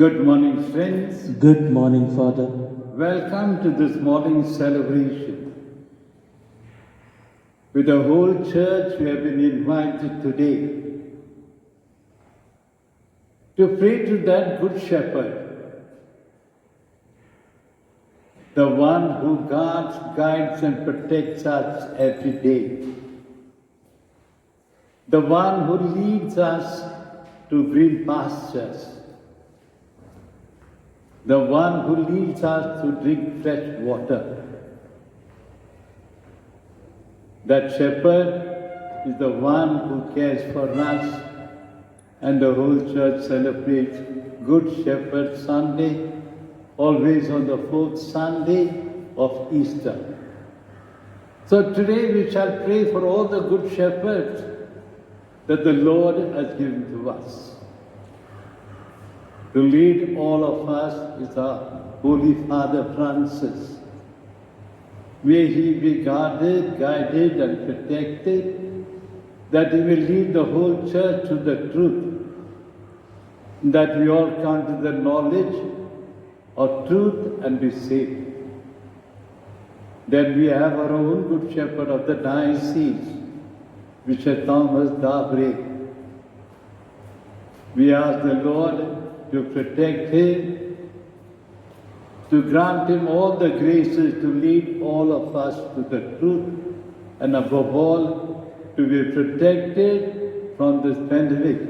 Good morning, friends. Good morning, Father. Welcome to this morning's celebration. With the whole church, we have been invited today to pray to that Good Shepherd, the one who guards, guides, and protects us every day, the one who leads us to green pastures, the one who leads us to drink fresh water. That shepherd is the one who cares for us, and the whole church celebrates Good Shepherd Sunday, always on the fourth Sunday of Easter. So today we shall pray for all the good shepherds that the Lord has given to us. To lead all of us is our Holy Father Francis. May he be guarded, guided, and protected, that he will lead the whole church to the truth, that we all come to the knowledge of truth and be saved. Then we have our own Good Shepherd of the diocese, Bishop Thomas Dabre. We ask the Lord to protect him, to grant him all the graces to lead all of us to the truth, and above all, to be protected from this pandemic,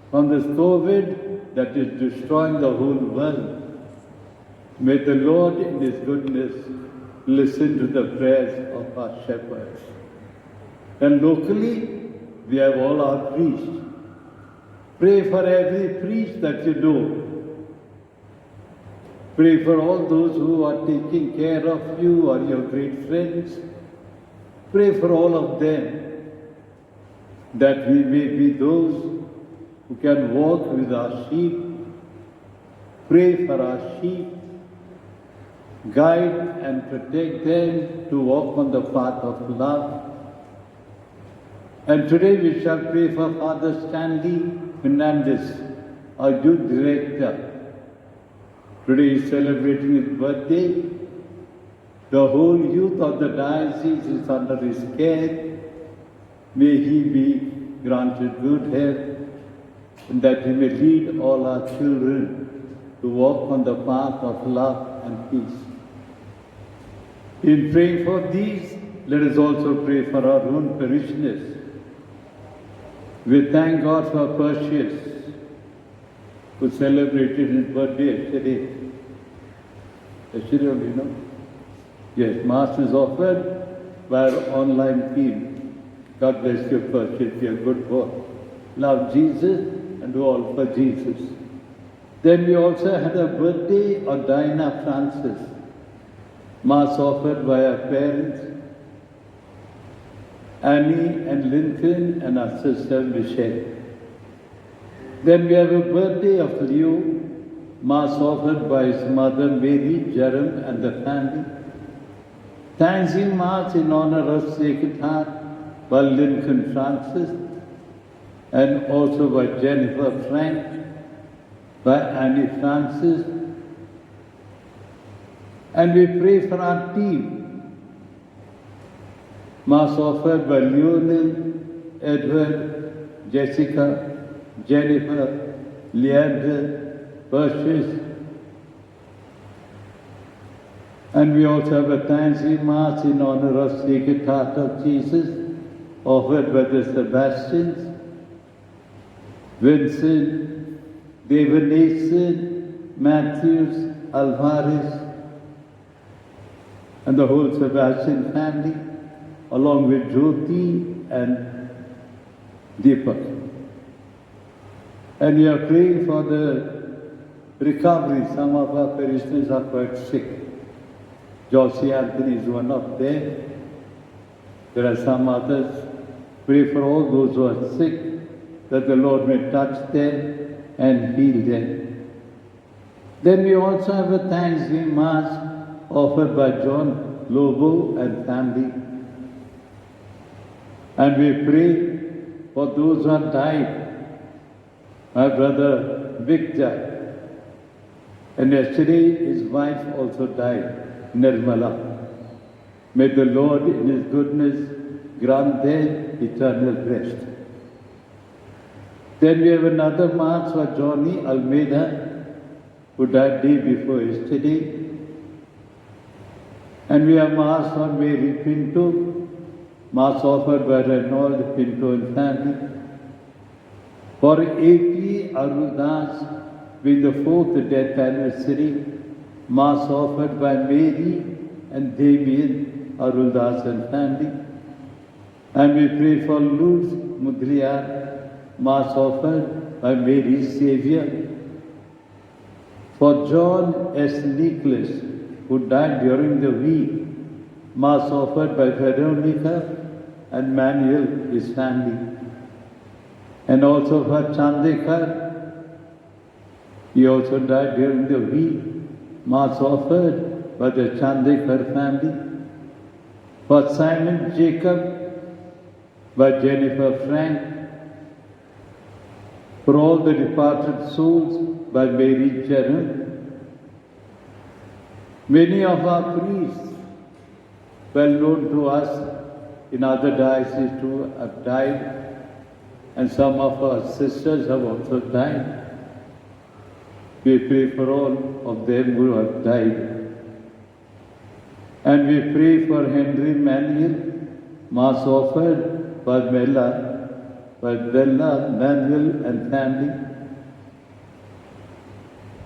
from this COVID that is destroying the whole world. May the Lord in his goodness listen to the prayers of our shepherds. And locally, we have all our priests. Pray for every priest that you know. Pray for all those who are taking care of you or your great friends. Pray for all of them, that we may be those who can walk with our sheep. Pray for our sheep. Guide and protect them to walk on the path of love. And today we shall pray for Father Stanley Fernandez, our youth director. Today is celebrating his birthday. The whole youth of the diocese is under his care. May he be granted good health, and that he may lead all our children to walk on the path of love and peace. In praying for these, let us also pray for our own parishioners. We thank God for Perseus, who celebrated his birthday yesterday. Yesterday, you know? Yes, Mass is offered by our online team. God bless you, Perseus, you're a good boy. Love Jesus and do all for Jesus. Then we also had a birthday of Diana Francis. Mass offered by our parents, Annie and Lincoln, and our sister Michelle. Then we have a birthday of Leo, Mass offered by his mother Mary, Jerome, and the family. Thanksgiving Mass in honor of Sacred Heart by Lincoln Francis, and also by Jennifer Frank, by Annie Francis. And we pray for our team. Mass offered by Lionel, Edward, Jessica, Jennifer, Leander, Perseus. And we also have a Thanksgiving Mass in honor of Sacred Heart of Jesus, offered by the Sebastians, Vincent, David Nason, Matthews, Alvarez, and the whole Sebastian family, along with Jyoti and Deepak. And we are praying for the recovery. Some of our parishioners are quite sick. Josie Anthony is one of them. There are some others. Pray for all those who are sick, that the Lord may touch them and heal them. Then we also have a Thanksgiving Mass offered by John Lobo and family. And we pray for those who have died. My brother Victor, And yesterday his wife also died, Nirmala. May the Lord in his goodness grant them eternal rest. Then we have another Mass for Johnny Almeida, who died day before yesterday. And we have Mass for Mary Pinto, Mass offered by Reynold Pinto and family. For A.P. Aruldas, with the 4th death anniversary, Mass offered by Mary and Damien Aruldas and family. And we pray for Luz Mudliar, Mass offered by Mary's Saviour. For John S. Nicholas, who died during the week, Mass offered by Veronica and Manuel, his family. And also for Chandekar, he also died during the week, Mass offered by the Chandekar family. For Simon Jacob, by Jennifer Frank. For all the departed souls, by Mary Jerome. Many of our priests, well known to us in other dioceses too, have died, and some of our sisters have also died. We pray for all of them who have died. And we pray for Henry Manuel, Mass offered by Bella, Manuel and family.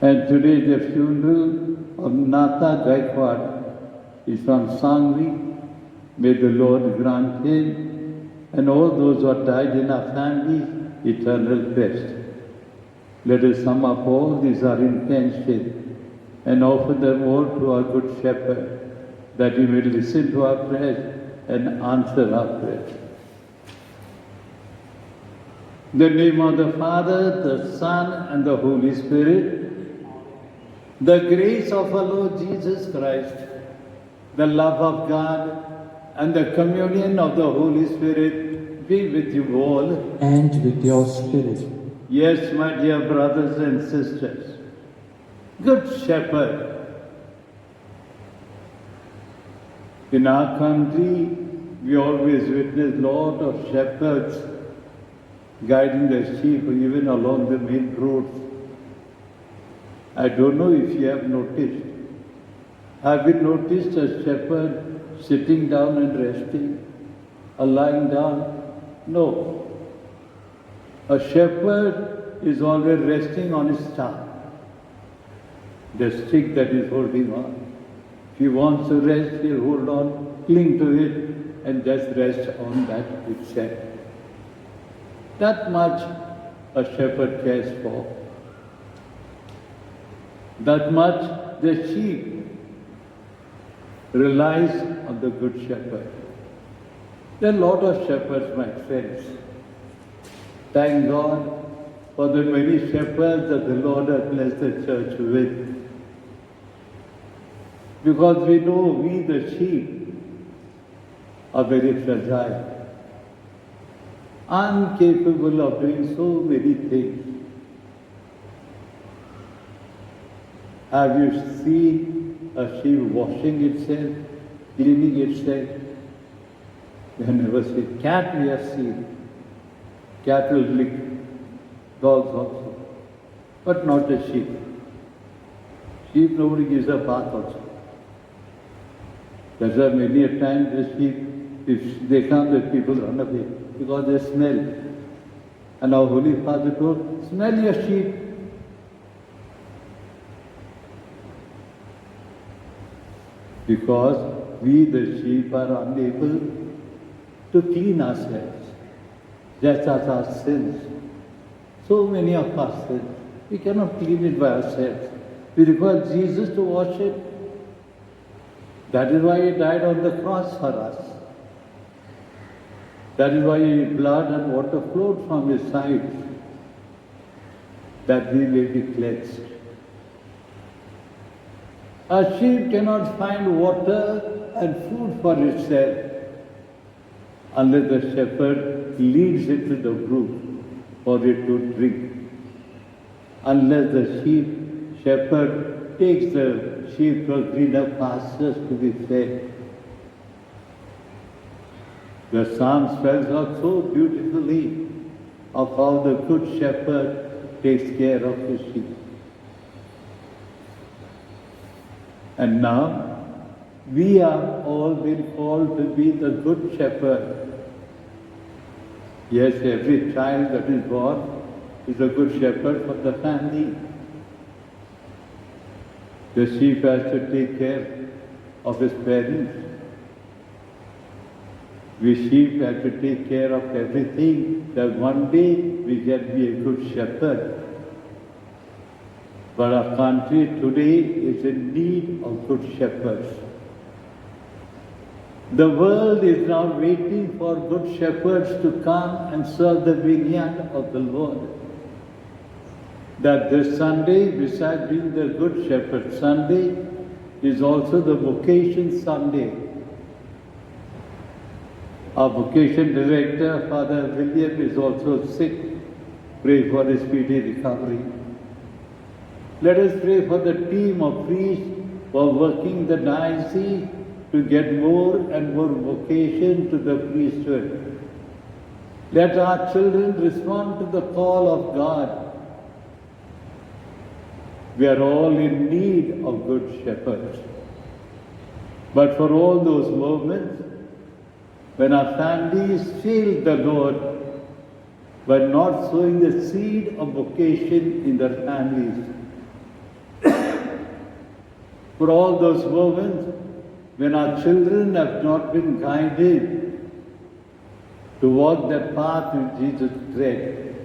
And today the funeral of Nata Gaikwad is from Sangli. May the Lord grant him and all those who have died in our family eternal rest. Let us sum up all these our intentions and offer them all to our good Shepherd, that he may listen to our prayers and answer our prayers. In the name of the Father, the Son, and the Holy Spirit, the grace of our Lord Jesus Christ, the love of God, and the communion of the Holy Spirit be with you all. And with your spirit. Yes, my dear brothers and sisters, Good Shepherd. In our country, we always witness lot of shepherds guiding the sheep even along the main roads. I don't know if you have noticed. Have you noticed a shepherd sitting down and resting or lying down? No. A shepherd is always resting on his staff, the stick that is holding on. If he wants to rest, he'll hold on, cling to it, and just rest on that itself. That much a shepherd cares for. That much the sheep relies on the good shepherd. There are a lot of shepherds, my friends. Thank God for the many shepherds that the Lord has blessed the church with. Because we know we, the sheep, are very fragile, incapable of doing so many things. Have you seen a sheep washing itself, cleaning itself? We have never seen. Cat we have seen. Cat will lick dogs also, but not a sheep. Sheep nobody gives a bath also. That's why many a time the sheep, if they come, the people run away because they smell. And our Holy Father told, smell your sheep. Because we, the sheep, are unable to clean ourselves, just as our sins. So many of our sins, we cannot clean it by ourselves. We require Jesus to wash it. That is why He died on the cross for us. That is why blood and water flowed from His side, that we may be cleansed. A sheep cannot find water and food for itself unless the shepherd leads it to the brook for it to drink. Unless the shepherd takes the sheep to greener pastures to be fed. The Psalm spells out so beautifully of how the good shepherd takes care of his sheep. And now, we are all been called to be the good shepherd. Yes, every child that is born is a good shepherd for the family. The sheep has to take care of his parents. We sheep have to take care of everything, that one day we can be a good shepherd. But our country today is in need of good shepherds. The world is now waiting for good shepherds to come and serve the vineyard of the Lord. That this Sunday, besides being the Good Shepherd Sunday, is also the Vocation Sunday. Our vocation director, Father William, is also sick. Pray for his speedy recovery. Let us pray for the team of priests who are working the diocese to get more and more vocation to the priesthood. Let our children respond to the call of God. We are all in need of good shepherds. But for all those moments, when our families fail the Lord by not sowing the seed of vocation in their families, for all those moments when our children have not been guided to walk that path which Jesus tread,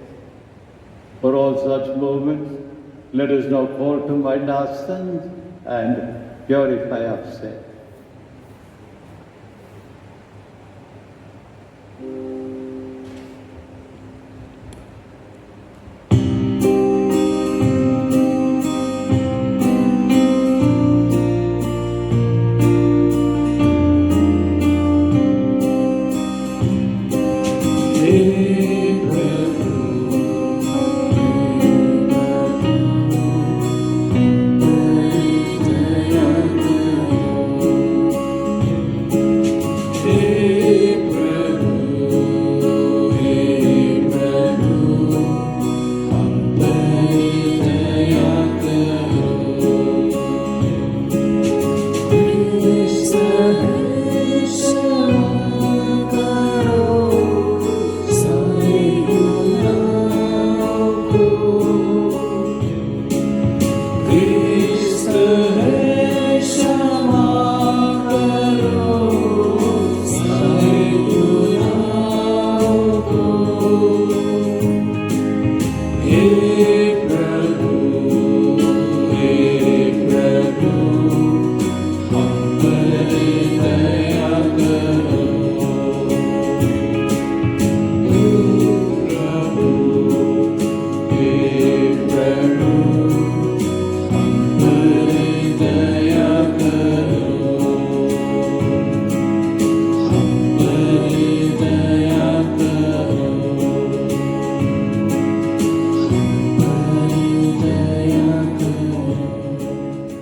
for all such moments, let us now call to mind our sins and purify ourselves.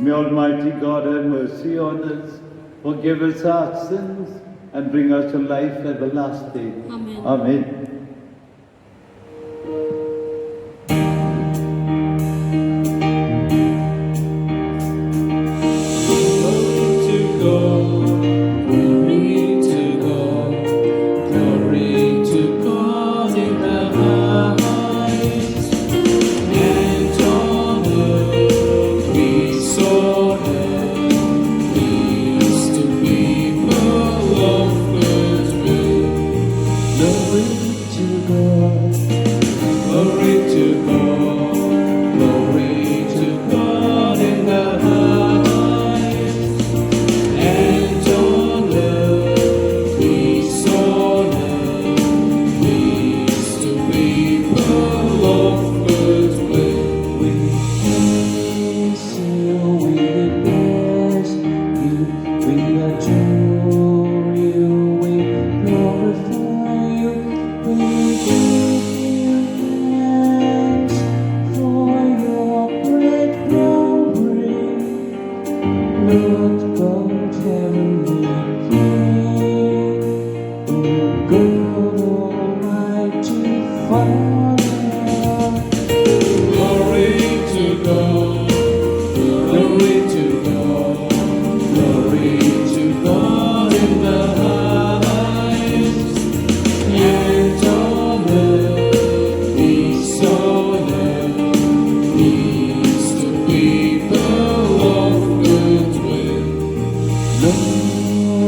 May Almighty God have mercy on us, forgive us our sins, and bring us to life everlasting. Amen. Amen.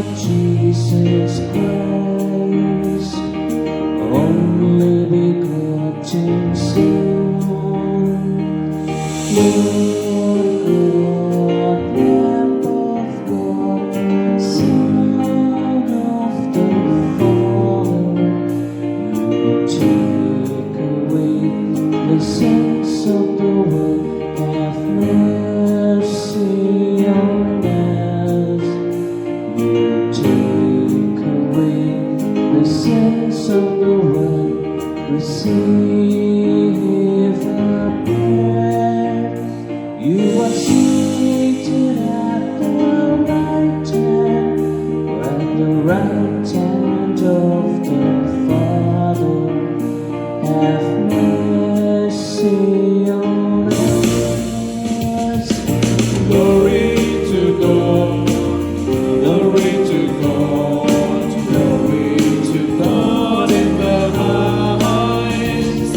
Lord Jesus Christ, only begotten Son, Lord God, Lamb of God, Son of the Father, you take away the sins of the world, have mercy on us. You take away the sins of the world, receive our prayer. You are seated at the right hand of the Father. Have mercy on us. Glory to God, glory to God, glory to God in the highest,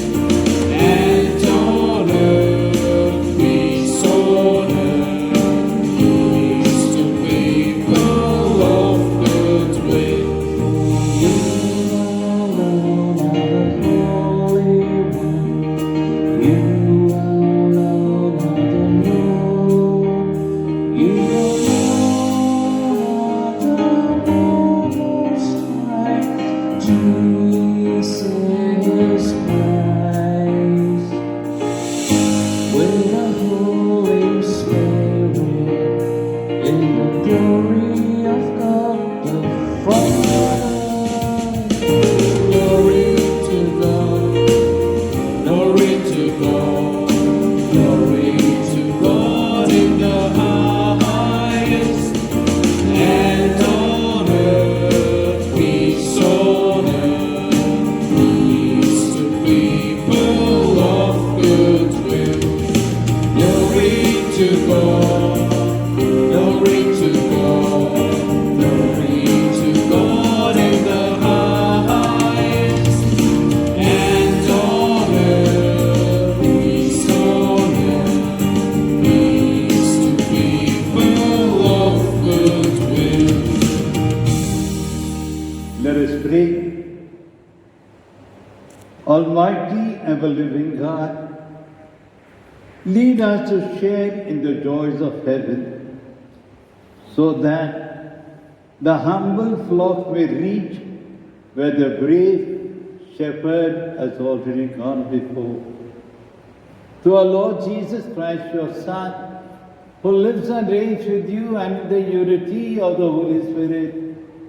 and on earth peace on earth, peace to people of good will. You alone are the Holy One. You alone are the Lord. You alone are the Most High, Jesus Christ. With the Holy Spirit, in the glory of God the Father. Glory to God, glory to God, glory to God in the highest, and on earth peace on earth, peace to people of good will. Glory to God, glory to God, glory to God in the highest, and on earth peace on earth, peace to people of good will. Let us pray. Almighty ever-living God, lead us to share in the joys of heaven, so that the humble flock may reach where the brave shepherd has already gone before. Through our Lord Jesus Christ, your Son, who lives and reigns with you and in the unity of the Holy Spirit,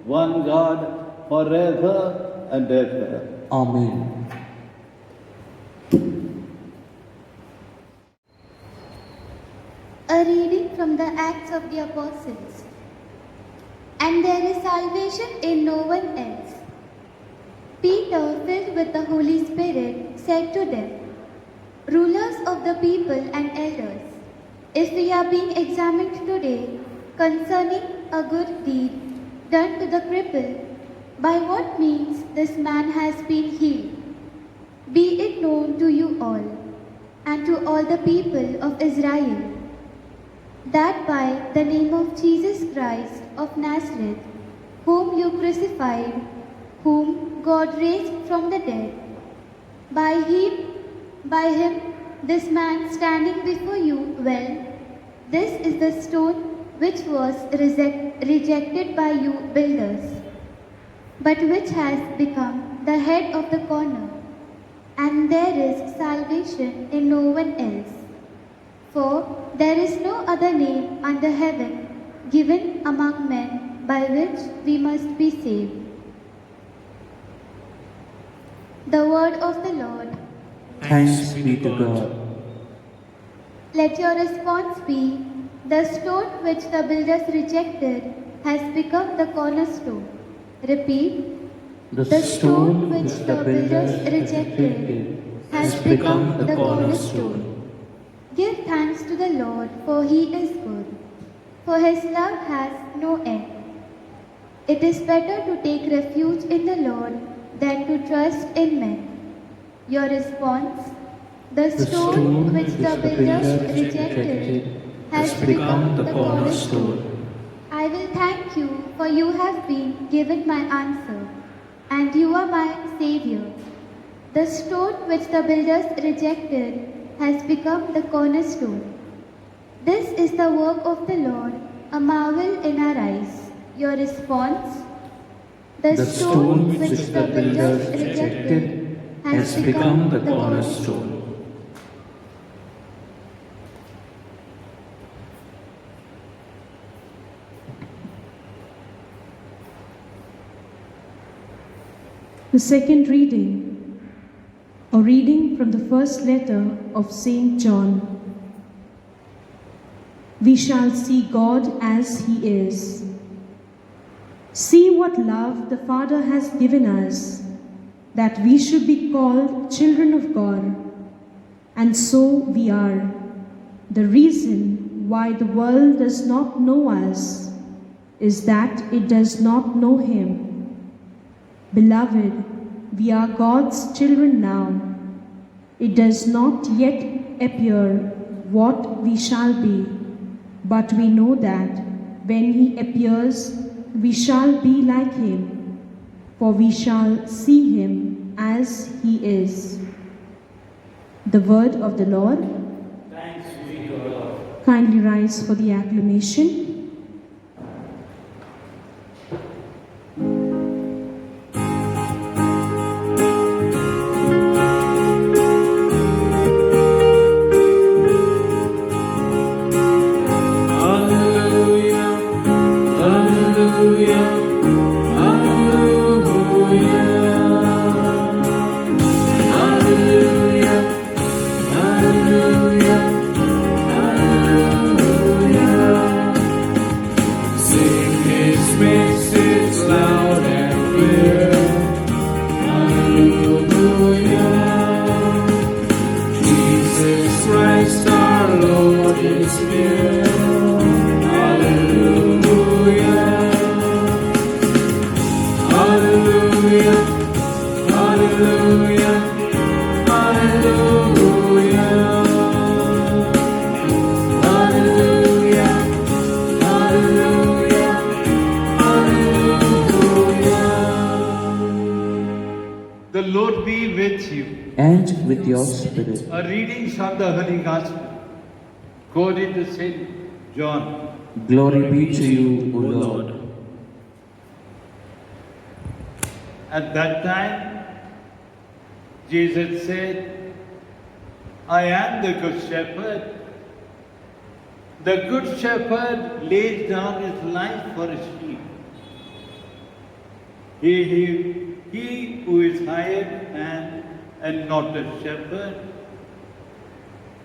one God, forever and ever. Amen. A reading from the Acts of the Apostles. And there is salvation in no one else. Peter, filled with the Holy Spirit, said to them, Rulers of the people and elders, if we are being examined today concerning a good deed done to the cripple, by what means this man has been healed, be it known to you all and to all the people of Israel, that by the name of Jesus Christ of Nazareth, whom you crucified, whom God raised from the dead, by him, this man standing before you, well, this is the stone which was rejected by you builders, but which has become the head of the corner. And there is salvation in no one else. For there is no other name under heaven given among men by which we must be saved. The word of the Lord. Thanks be to God. Let your response be, the stone which the builders rejected has become the cornerstone. Repeat, The stone which the builders rejected has become the cornerstone. Give thanks to the Lord, for he is good, for his love has no end. It is better to take refuge in the Lord than to trust in men. Your response, the stone which the builders rejected has become the cornerstone. I will thank thank you, for you have been given my answer, and you are my Savior. The stone which the builders rejected has become the cornerstone. This is the work of the Lord, a marvel in our eyes. Your response? The stone which the builders rejected has become the cornerstone. The second reading, a reading from the first letter of Saint John. We shall see God as He is. See what love the Father has given us, that we should be called children of God, and so we are. The reason why the world does not know us is that it does not know Him. Beloved, we are God's children now. It does not yet appear what we shall be, but we know that when He appears, we shall be like Him, for we shall see Him as He is. The word of the Lord. Thanks be to God. Kindly rise for the acclamation. The Lord be with you. And with your spirit. A reading from the Holy Gospel according to Saint John. Glory be to you, O Lord. At that time, Jesus said, I am the good shepherd. The good shepherd lays down his life for his sheep. He who is hired and not a shepherd,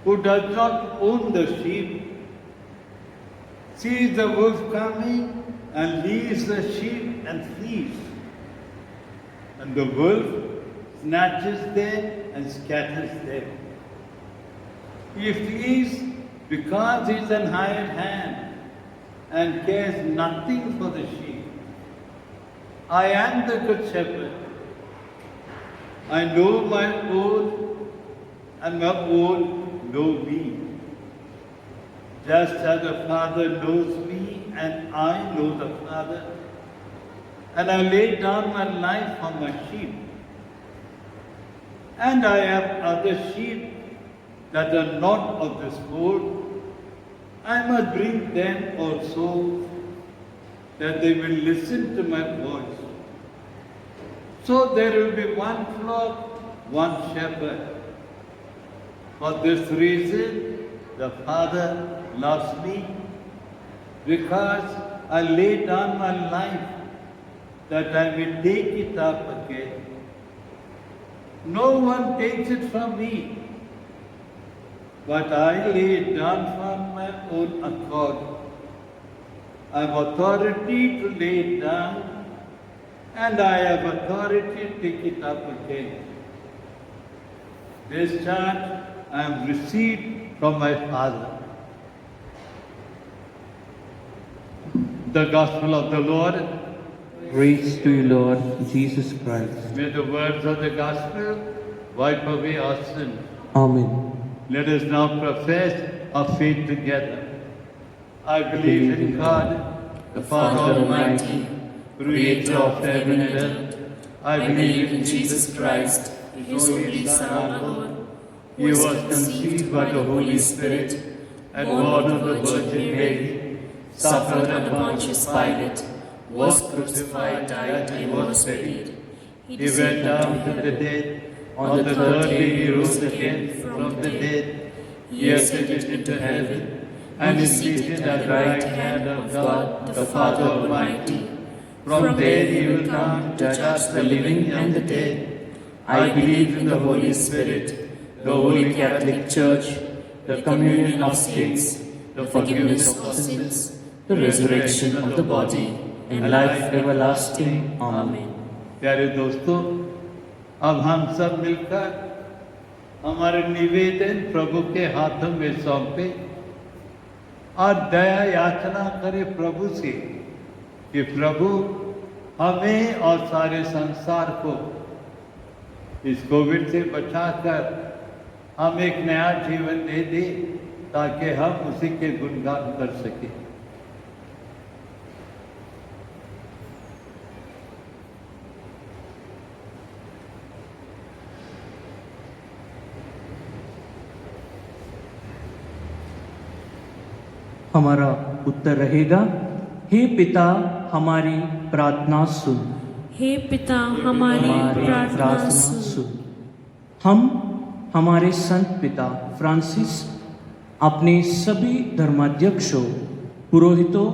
who does not own the sheep, sees the wolf coming and leaves the sheep and flees. And the wolf snatches them and scatters them. He flees because he is an hired hand and cares nothing for the sheep. I am the good shepherd. I know my own, and my own know me. Just as the Father knows me, and I know the Father, and I lay down my life for my sheep. And I have other sheep that are not of this fold. I must bring them also, that they will listen to my voice. So there will be one flock, one shepherd. For this reason, the Father loves me, because I lay down my life that I may take it up again. No one takes it from me, but I lay it down from my own accord. I have authority to lay it down, and I have authority to take it up again. This charge I have received from my Father. The Gospel of the Lord. Praise to you, Lord Jesus Christ. May the words of the Gospel wipe away our sins. Amen. Let us now profess our faith together. I believe in God, the Father Almighty, creator of heaven and earth. I believe in Jesus Christ, His only Son, our Lord. He was conceived by the Holy Spirit and born of the Virgin Mary, suffered under Pontius Pilate, was crucified, died, and was buried. He went down to the dead. On the third day he rose again from the dead. He ascended into heaven and is seated at the right hand of God, the Father Almighty. From there he will come to judge the living and the dead. I believe in the Holy Spirit, the Holy Catholic Church, the communion of saints, the forgiveness of sins, the resurrection of the body, and life everlasting. Amen. प्यारे दोस्तों, अब हम सब मिलकर हमारे निवेदन प्रभु के हाथों में सौंपे और दया याचना करें प्रभु से कि प्रभु हमें और सारे संसार को इस कोविड से बचाकर हम एक नया जीवन दे दे ताकि हम उसी के गुणगान कर सकें। हमारा उत्तर रहेगा, हे पिता हमारी प्रार्थना सुन। हे पिता हमारी प्रार्थना सुन। हम हमारे संत पिता फ्रांसिस अपने सभी धर्माध्यक्षों, पुरोहितों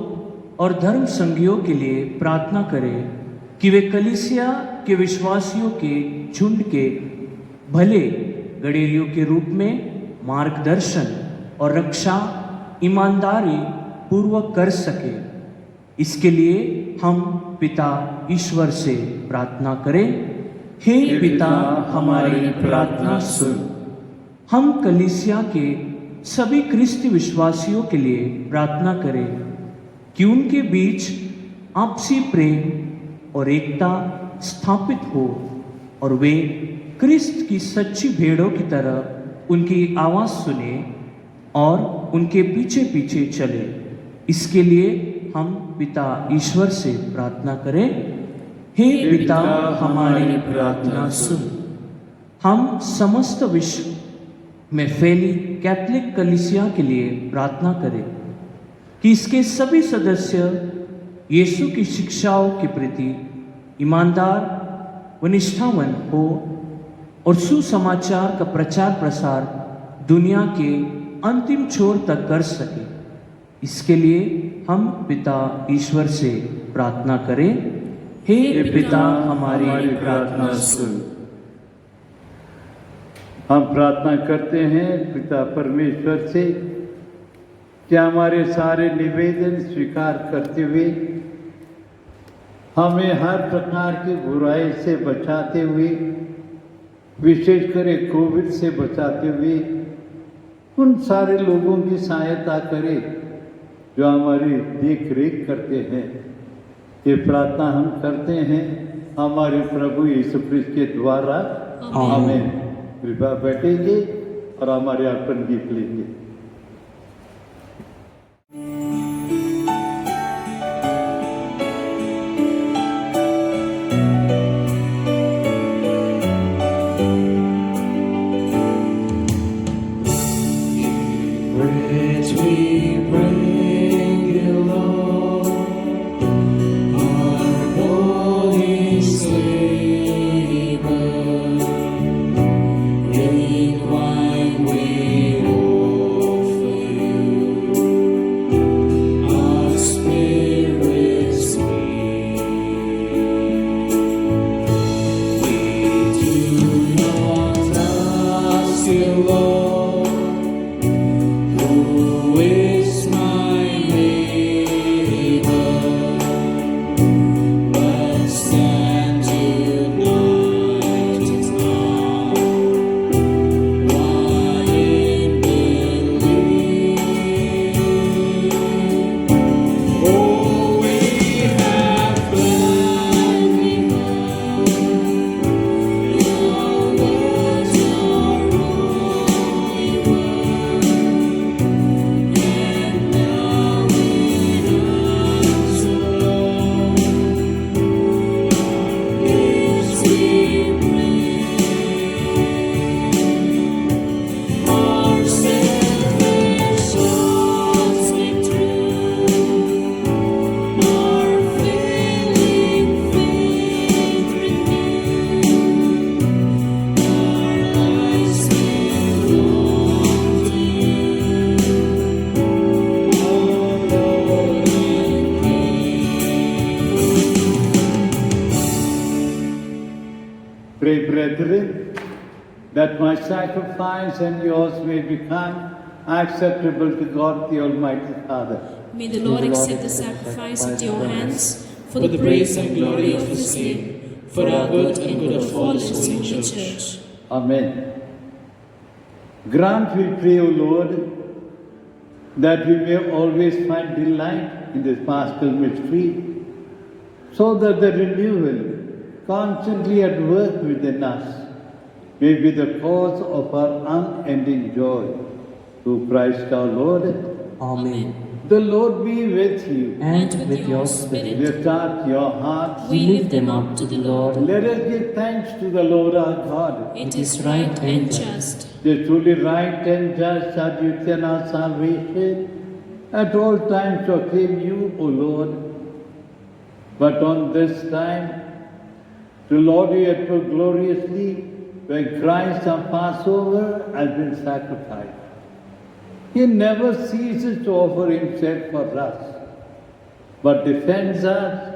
और धर्म संघियों के लिए प्रार्थना करें कि वे कलीसिया के विश्वासियों के झुंड के भले गडेरियों के रूप में मार्गदर्शन और रक्षा ईमानदारी पूर्वक कर सके। इसके लिए हम पिता ईश्वर से प्रार्थना करें, हे पिता हमारी प्रार्थना सुन। हम कलीसिया के सभी ख्रिस्ती विश्वासियों के लिए प्रार्थना करें कि उनके बीच आपसी प्रेम और एकता स्थापित हो और वे क्रिस्त की सच्ची भेड़ों की तरह उनकी आवाज़ सुने और उनके पीछे पीछे चले। इसके लिए हम पिता ईश्वर से प्रार्थना करें, हे पिता हमारी प्रार्थना सुन। हम समस्त विश्व में फैली कैथोलिक कलीसिया के लिए प्रार्थना करें कि इसके सभी सदस्य यीशु की शिक्षाओं के प्रति ईमानदार व निष्ठावान हो और सुसमाचार का प्रचार प्रसार दुनिया के अंतिम छोर तक कर सके। इसके लिए हम पिता ईश्वर से प्रार्थना करें, हे पिता हमारी प्रार्थना सुन। हम प्रार्थना करते हैं पिता परमेश्वर से कि हमारे सारे निवेदन स्वीकार करते हुए हमें हर प्रकार की बुराई से बचाते हुए, विशेषकर कोविड से बचाते हुए उन सारे लोगों की सहायता करें जो हमारी देख रेख करते हैं। ये प्रार्थना हम करते हैं हमारे प्रभु यीशु क्रिस्त के द्वारा। आमीन। कृपया बैठेंगे और हमारे अर्पण गीत लेंगे। Wine we pray, brethren, that my sacrifice and yours may become acceptable to God the Almighty Father. May the Lord accept the sacrifice at your hands for the praise and glory of His name, for our good and good of all His holy church. Amen. Grant, we pray, O Lord, that we may always find delight in this paschal mystery, so that the renewal constantly at work within us may be the cause of our unending joy. Through Christ our Lord. Amen. The Lord be with you. And with your spirit, Lift up your hearts. We lift them up to the Lord. Let us give thanks to the Lord our God. It is right and just. The truly right and just our duty and our salvation at all times to acclaim you, O Lord. But on this time, to Lord you had put gloriously when Christ our Passover has been sacrificed. He never ceases to offer himself for us, but defends us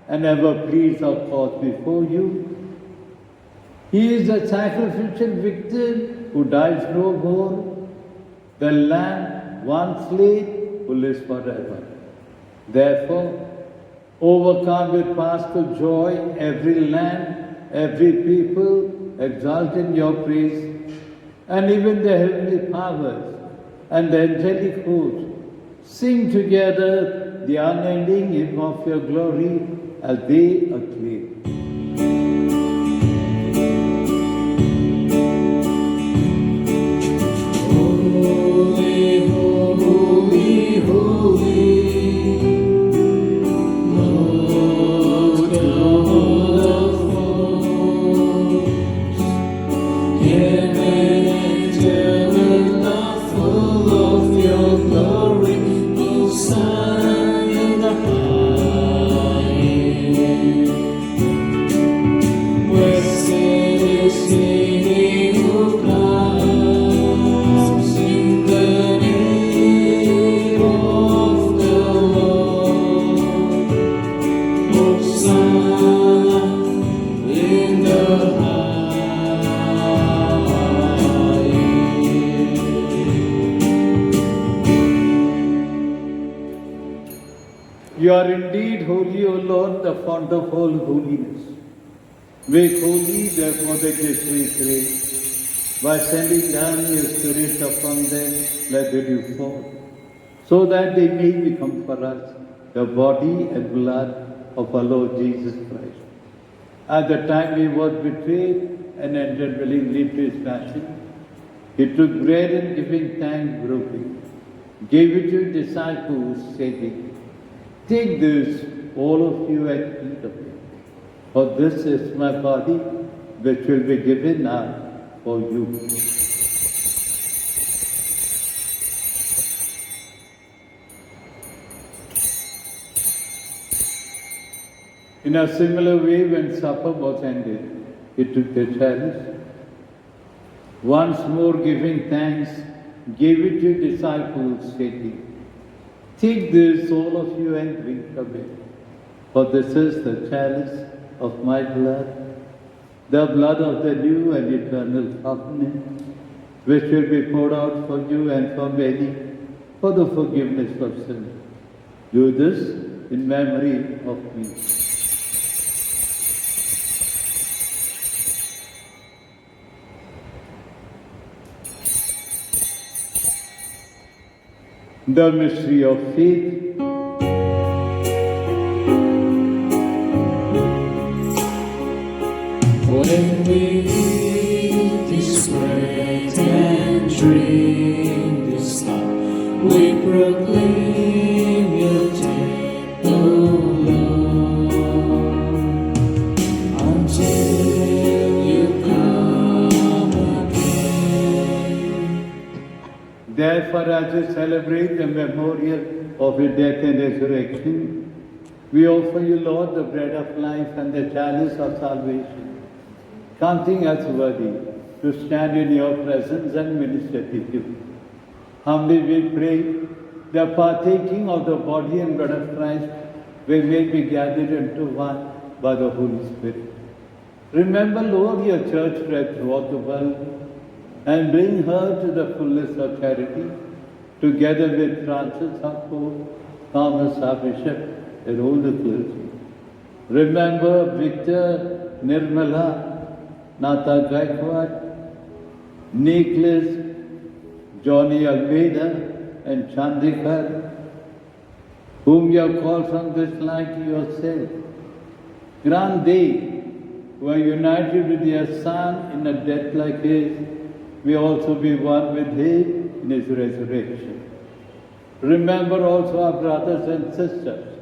and ever pleads our cause before you. He is the sacrificial victim who dies no more, the Lamb once slain who lives forever. Therefore, overcome with paschal joy, every land, every people exult in your praise, and even the heavenly powers and the angelic hosts sing together the unending hymn of your glory as they acclaim. Holy, holy, holy, Lord God of hosts, heaven and earth are full of your glory. Hosanna in the highest. Blessed is he who comes in the name of the Lord. Hosanna in the highest. You are indeed holy, O Lord, the fount of all holiness. Make holy, therefore, the gifts we pray. By sending down your Spirit upon them, let the dew fall, so that they may become for us the body and blood of our Lord Jesus Christ. At the time he was betrayed and entered willingly to his passion, he took bread and giving thanks, broke it, gave it to his disciples, saying, "Take this, all of you, and eat of it, for this is my body, which will be given up for you." In a similar way, when supper was ended, he took the chalice, once more giving thanks, gave it to his disciples, saying, "Take this, all of you, and drink of it, for this is the chalice of my blood, the blood of the new and eternal covenant, which will be poured out for you and for many for the forgiveness of sins. Do this in memory of me." The mystery of faith. When we eat this bread and drink this cup, we proclaim your death, O Lord, until you come again. Therefore, as we celebrate the memorial of your death and resurrection, we offer you, Lord, the bread of life and the chalice of salvation, counting us worthy to stand in your presence and minister to you. Humbly we pray, the partaking of the body and blood of Christ, we may be gathered into one by the Holy Spirit. Remember, Lord, your church spread throughout the world and bring her to the fullness of charity, together with Francis, our Pope, Thomas, our Bishop, and all the clergy. Remember Victor, Nirmala, Nata Gaikwad, Nicholas, Johnny Almeida, and Chandikar, whom you have called from this life to yourself. Grant they, who are united with your Son in a death like his, may also be one with him in his resurrection. Remember also our brothers and sisters.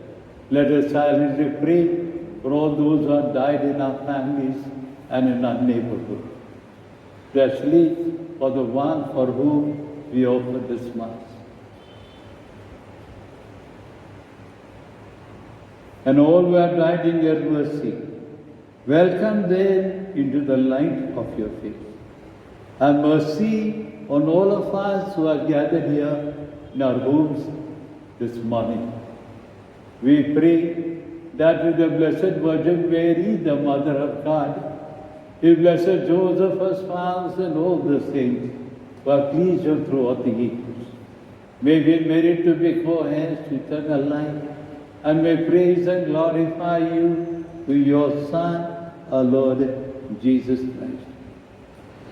Let us silently pray for all those who have died in our families and in our neighborhood, especially for the one for whom we offer this Mass. And all who have died in your mercy, welcome them into the light of your face. Have mercy on all of us who are gathered here in our homes this morning. We pray that with the Blessed Virgin Mary, the Mother of God, with Blessed Joseph, her spouse, and all the saints who are pleased you throughout the ages, may we merit to be co-heirs to eternal life, and may praise and glorify you through your Son, our Lord Jesus Christ. Christus,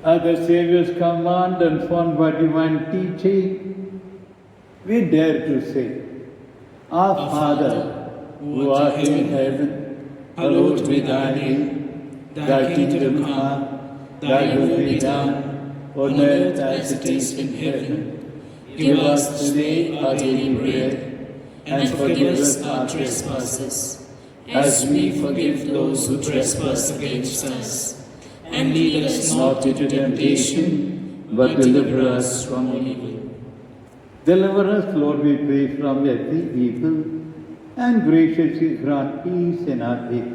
At the Saviour's command and formed by divine teaching, we dare to say, Our Father, who art in heaven, hallowed be thy name. Thy kingdom come, thy will be done, on earth as it is in heaven. Give us today our daily bread, and forgive us our trespasses, as we forgive those who trespass against us. And lead us not into temptation, but deliver us from evil. Deliver us, Lord, we pray, from every evil, and graciously grant peace in our day,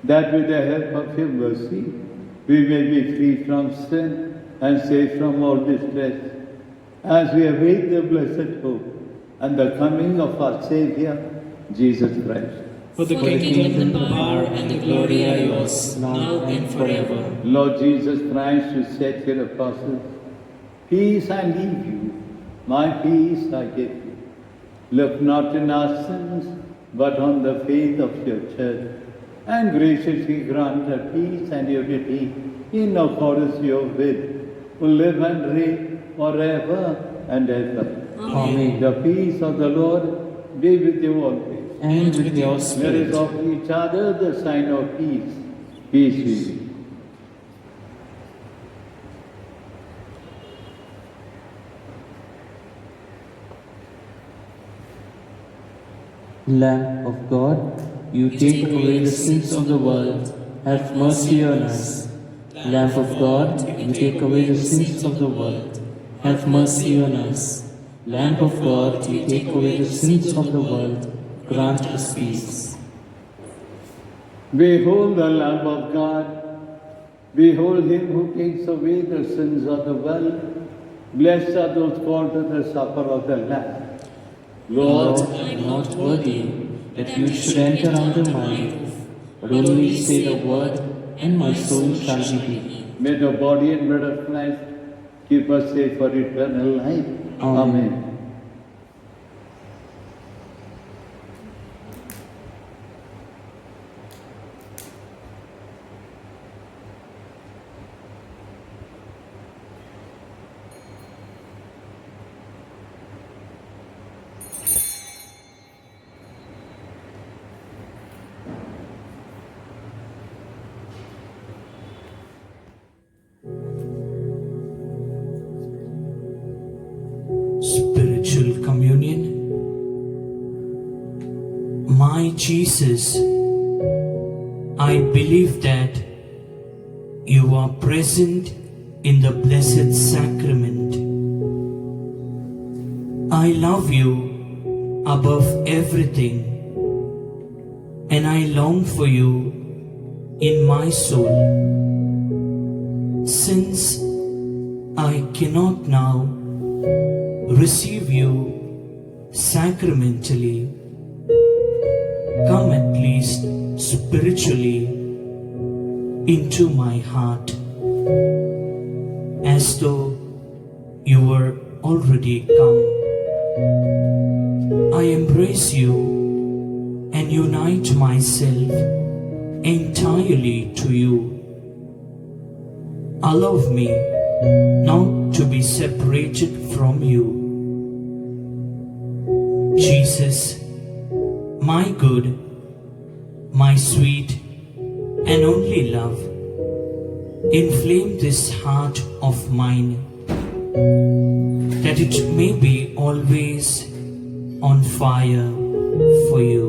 that with the help of your mercy, we may be free from sin and safe from all distress, as we await the blessed hope and the coming of our Saviour, Jesus Christ. For the kingdom, the power, and the glory are yours, now and forever. Lord Jesus Christ, who said to your apostles, Peace I leave you, my peace I give you. Look not on our sins, but on the faith of your church, and graciously grant her peace and unity in accordance with your will, who live and reign forever and ever. Amen. The peace of the Lord be with you always. And with your Let spirit. us offer each other the sign of peace. Peace with you. Lamb of God, you take away the sins of the world, have mercy on us. Lamb of God, you take away the sins of the world, have mercy on us. Lamb of God, you take away the sins of the world, grant us peace. Behold the Lamb of God. Behold him who takes away the sins of the world. Blessed are those called to the supper of the Lamb. Lord, I am not worthy that you should enter under my roof, but only say the word, and my soul shall be healed. May the body and blood of Christ keep us safe for eternal life. Amen. Spiritual communion. My Jesus, I believe that you are present in the Blessed Sacrament. I love you above everything, and I long for you in my soul. Since I cannot now receive you sacramentally, come at least spiritually into my heart, as though you were already come. I embrace you and unite myself entirely to you. Allow me not to be separated from you. Jesus, my good, my sweet and only love, inflame this heart of mine, that it may be always on fire for you.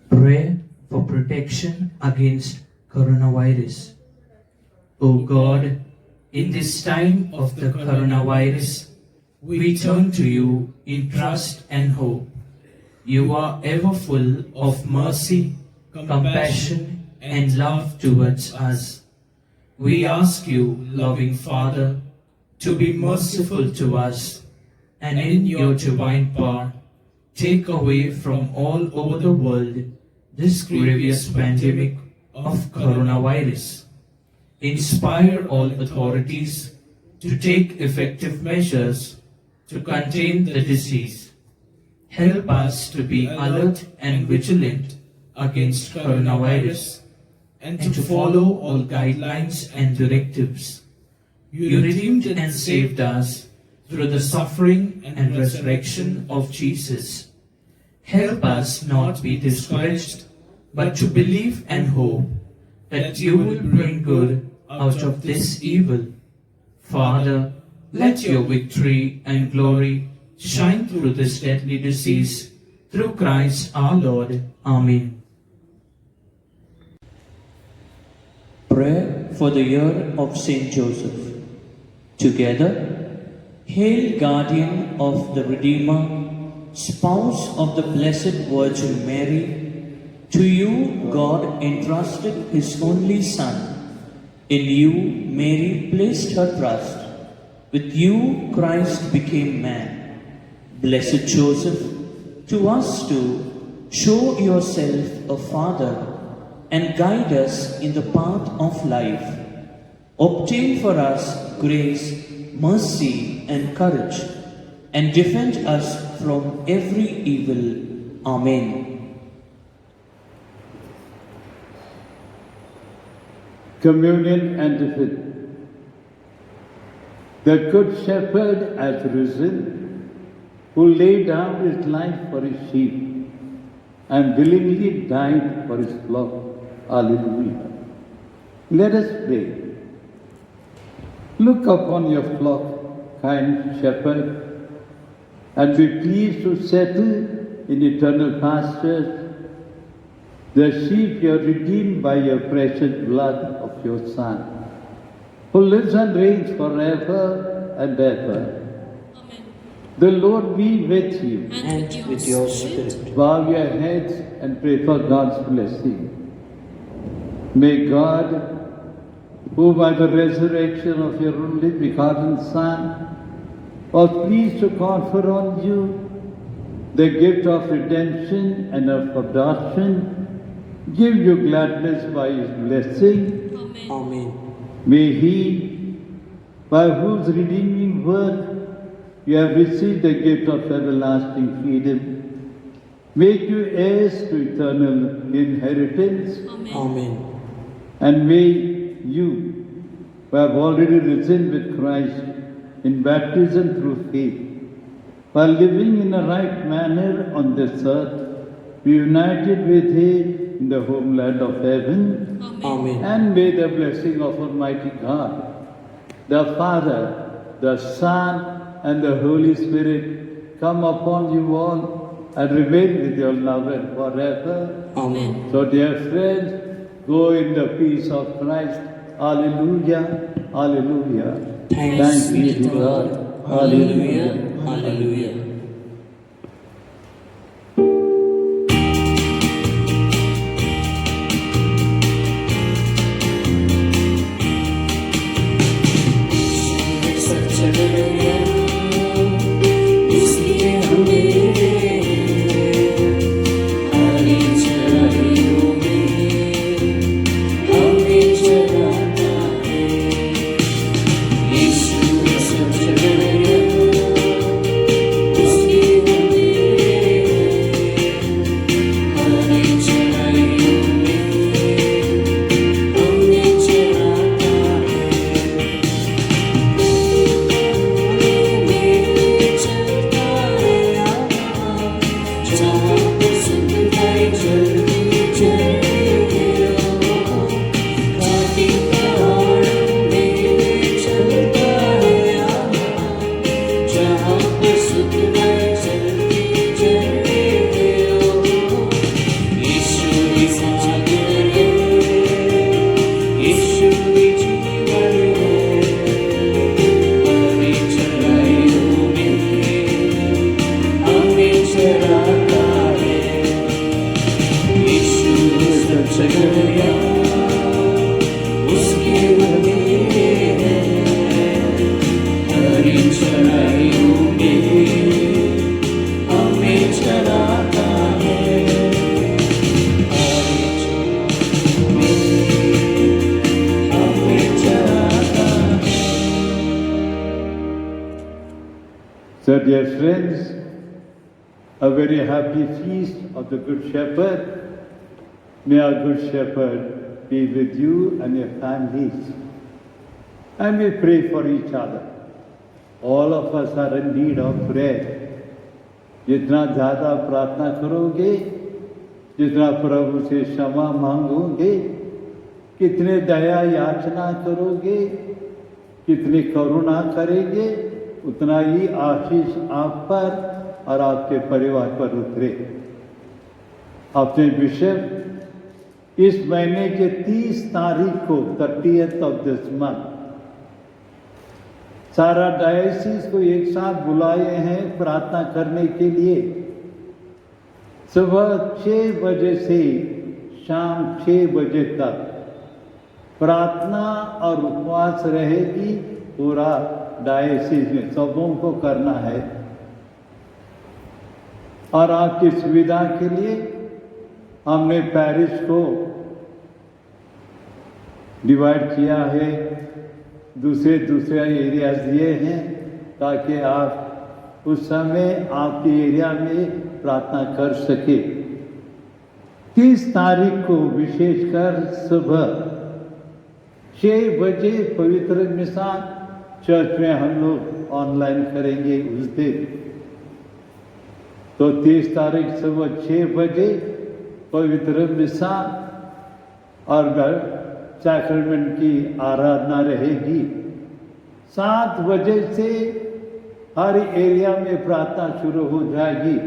Pray for protection against coronavirus. O God, in this time of the coronavirus, we turn to you in trust and hope. You are ever full of mercy, compassion, and love towards us. We ask you, loving Father, to be merciful to us, and in your divine power, take away from all over the world this grievous pandemic of coronavirus. Inspire all authorities to take effective measures to contain the disease. Help us to be alert and vigilant against coronavirus and to follow all guidelines and directives. You redeemed and saved us through the suffering and resurrection of Jesus. Help us not be discouraged, but to believe and hope that you will bring good out of this evil. Father, let your victory and glory shine through this deadly disease, through Christ our Lord. Amen. Prayer for the year of Saint Joseph. Together, hail guardian of the Redeemer, spouse of the Blessed Virgin Mary, to you God entrusted his only Son. In you Mary placed her trust. With you Christ became man. Blessed Joseph, to us too, show yourself a father and guide us in the path of life. Obtain for us grace, mercy, and courage, and defend us from every evil. Amen. Communion and the fifth. The Good Shepherd has risen, who laid down his life for his sheep and willingly died for his flock. Hallelujah. Let us pray. Look upon your flock, kind shepherd, and be pleased to settle in eternal pastures the sheep you have redeemed by your precious blood of your Son, who lives and reigns forever and ever. Amen. The Lord be with you. And with your spirit. Bow your heads and pray for God's blessing. May God, who by the resurrection of your only begotten Son was pleased to confer on you the gift of redemption and of adoption, give you gladness by his blessing. Amen. Amen. May he, by whose redeeming work you have received the gift of everlasting freedom, make you heirs to eternal inheritance. Amen. Amen. And may you, who have already risen with Christ in baptism through faith, while living in a right manner on this earth, be united with him in the homeland of heaven. Amen. Amen. And may the blessing of Almighty God, the Father, the Son, and the Holy Spirit come upon you all and remain with you now and forever. Amen. So, dear friends, go in the peace of Christ. Hallelujah. Hallelujah. Thanks be to God. Hallelujah. Hallelujah. So, dear friends, a very happy feast of the Good Shepherd. May our Good Shepherd be with you and your families. And we pray for each other. All of us are in need of prayer. जितना ज़्यादा प्रार्थना करोगे, जितना प्रभु से क्षमा मांगोगे, कितने दया याचना करोगे, कितनी करुणा करेंगे, उतना ही आशीष आप पर और आपके परिवार पर उतरे। अपने बिशप इस महीने के 30 तारीख को 30th of this month सारा डायसिस को एक साथ बुलाए हैं प्रार्थना करने के लिए। सुबह 6 बजे से शाम 6 बजे तक प्रार्थना और उपवास रहेगी। पूरा डायसिस में सबों को करना है। और आपकी सुविधा के लिए हमने पैरिश को डिवाइड किया है, दूसरे एरियाज दिए हैं ताकि आप उस समय आपके एरिया में प्रार्थना कर सके। 30 तारीख को विशेषकर सुबह 6 बजे पवित्र मिसा चर्च में हम लोग ऑनलाइन करेंगे उस दिन। तो 30 तारीख सुबह 6 बजे पवित्र मिसा और सैक्रमेंट की आराधना रहेगी। 7 बजे से हर एरिया में प्रार्थना शुरू हो जाएगी।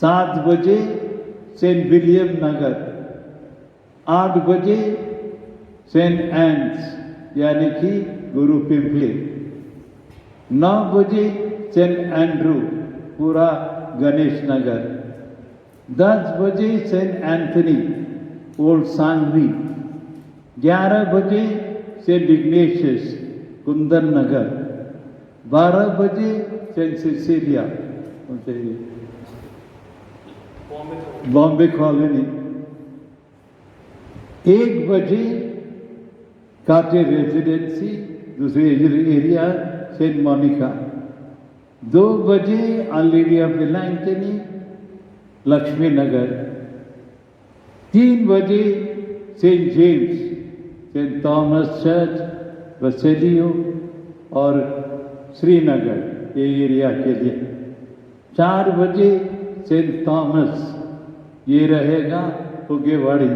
7 बजे सेंट विलियम नगर, 8 बजे सेंट एंड्स यानी कि गुरु पिंपली, 9 बजे सेंट एंड्रू पूरा गणेश नगर, 10 बजे सेंट एंथनी ओल्ड सांगवी, 11 बजे सेंट इग्नेशियस कुंदन नगर, 12 बजे सेंट सिसिलिया बॉम्बे कॉलोनी। 1 बजे काटे रेजिडेंसी, दूसरे एरिया सेंट मोनिका। 2 बजे आलिडिया बिलांकनी लक्ष्मी नगर। 3 बजे Saint James, Saint Thomas church, बसेलियो और श्रीनगर ये एरिया के लिए। 4 बजे सेंट थॉमस ये रहेगा फुगेवाड़ी।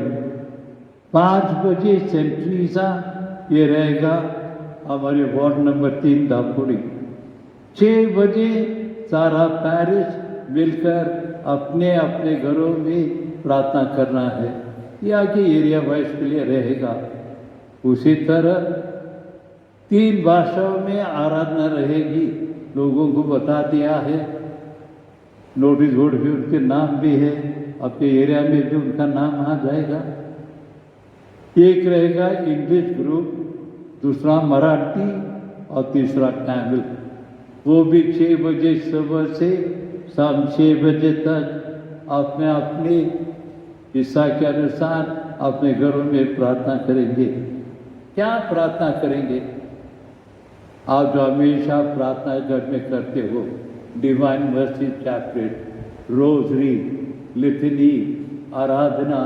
5 बजे सेंट ट्रीजा ये रहेगा हमारे वार्ड नंबर 3 दापुड़ी। 6 बजे सारा पैरिश मिलकर अपने अपने घरों में प्रार्थना करना है। यह कि एरिया वाइज के लिए रहेगा। उसी तरह 3 भाषाओं में आराधना रहेगी, लोगों को बता दिया है। नोटिस बोर्ड भी उनके नाम भी है, आपके एरिया में भी उनका नाम आ जाएगा। एक रहेगा इंग्लिश ग्रुप, दूसरा मराठी और तीसरा तमिल। वो भी 6 बजे सुबह से शाम 6 बजे तक अपने अपने हिस्सा के अनुसार अपने घरों में प्रार्थना करेंगे। क्या प्रार्थना करेंगे? आप जो हमेशा प्रार्थना घर में करते हो, डिवाइन मर्सी चैप्लेट, रोजरी, लिथनी, आराधना,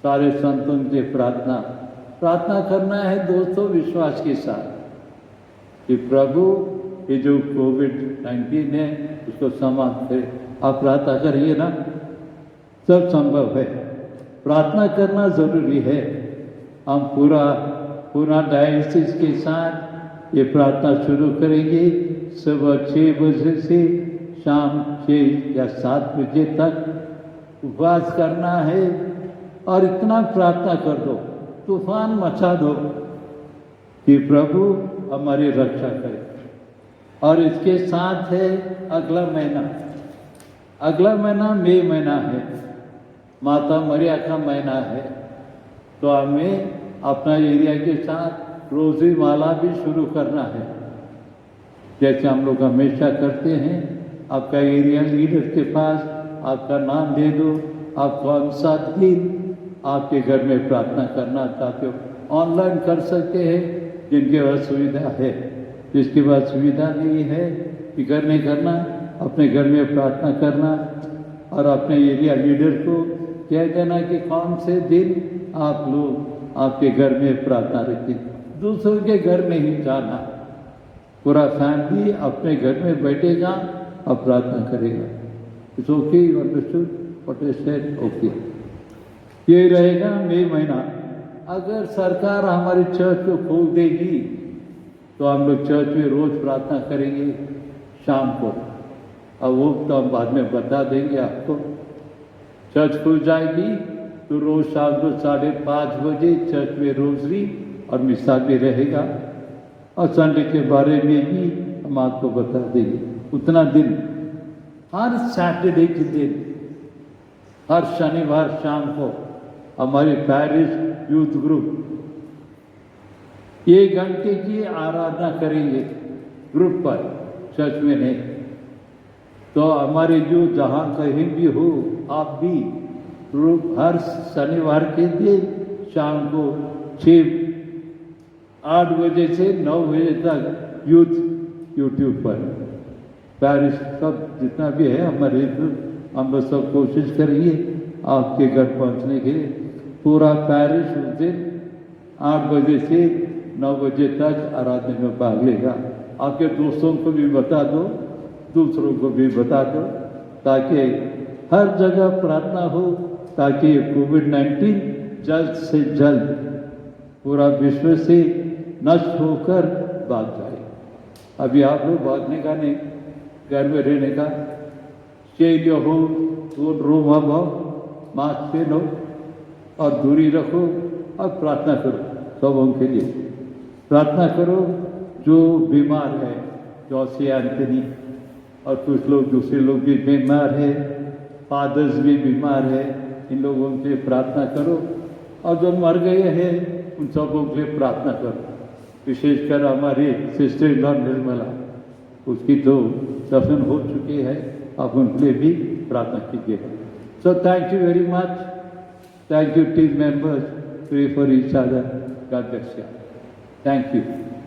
सारे संतों से प्रार्थना करना है दोस्तों विश्वास के साथ कि प्रभु ये जो कोविड-19 है उसको समाप्त करे। आप प्रार्थना करिए ना, सब संभव है। प्रार्थना करना जरूरी है। हम पूरा डायसिस के साथ ये प्रार्थना शुरू करेंगे। सुबह 6 बजे से शाम 6 या 7 बजे तक उपवास करना है और इतना प्रार्थना कर दो, तूफान मचा दो कि प्रभु हमारी रक्षा करे। और इसके साथ है अगला महीना मई महीना है, माता मरिया का महीना है। तो हमें अपना एरिया के साथ रोज़ी माला भी शुरू करना है, जैसे हम लोग हमेशा करते हैं। आपका एरिया लीडर के पास आपका नाम दे दो, आप कौन सा दिन आपके घर में प्रार्थना करना चाहते हो। ऑनलाइन कर सकते हैं जिनके पास सुविधा है। जिसके पास सुविधा नहीं है, फिक्र नहीं करना, अपने घर में प्रार्थना करना और अपने एरिया लीडर को कह देना कि कौन से दिन आप लोग आपके घर में प्रार्थना रखें। दूसरों के घर नहीं जाना, पूरा फैमिली अपने घर में बैठेगा और प्रार्थना करेगा। It's okay, you understood what I said? Okay. ये रहेगा मई महीना। अगर सरकार हमारे चर्च को खोल देगी तो हम लोग चर्च में रोज प्रार्थना करेंगे शाम को, और वो तो हम बाद में बता देंगे आपको। चर्च खुल जाएगी तो रोज शाम को 5:30 बजे चर्च में रोजरी और मिसा भी रहेगा, और संडे के बारे में भी हम आपको बता देंगे। उतना दिन हर सैटरडे के दिन, हर शनिवार शाम को हमारी पैरिश यूथ ग्रुप 1 घंटे की आराधना करेंगे ग्रुप पर, चर्च में नहीं। तो हमारे जो जहाँ कहीं भी हो, आप भी ग्रुप हर शनिवार के दिन शाम को 8 बजे से 9 बजे तक यूथ यूट्यूब पर पैरिश सब जितना भी है हमारे, हम लोग सब कोशिश करेंगे आपके घर पहुंचने के लिए। पूरा पैरिश उस दिन 8 बजे से 9 बजे तक आराधना में भाग लेगा। आपके दोस्तों को भी बता दो, दूसरों को भी बता दो, ताकि हर जगह प्रार्थना हो, ताकि कोविड-19 जल्द से जल्द पूरा विश्व से नष्ट होकर भाग जाए। अभी आप लोग भागने का नहीं, घर में रहने का। Stay your home, don't roam about, mask पहनो और दूरी रखो और प्रार्थना करो। सबों के लिए प्रार्थना करो जो बीमार है, जॉसी एंथनी, और कुछ लोग दूसरे लोग भी बीमार है, फादर्स भी बीमार है, इन लोगों के लिए प्रार्थना करो। और जो मर गए हैं उन सबों के लिए प्रार्थना करो। विशेषकर हमारी सिस्टर लॉ निर्मला, उसकी तो दफन हो चुकी है, आप उनके लिए भी प्रार्थना कीजिएगा। So thank you very much. Thank you, team members. Pray for each other. God bless you. Thank you.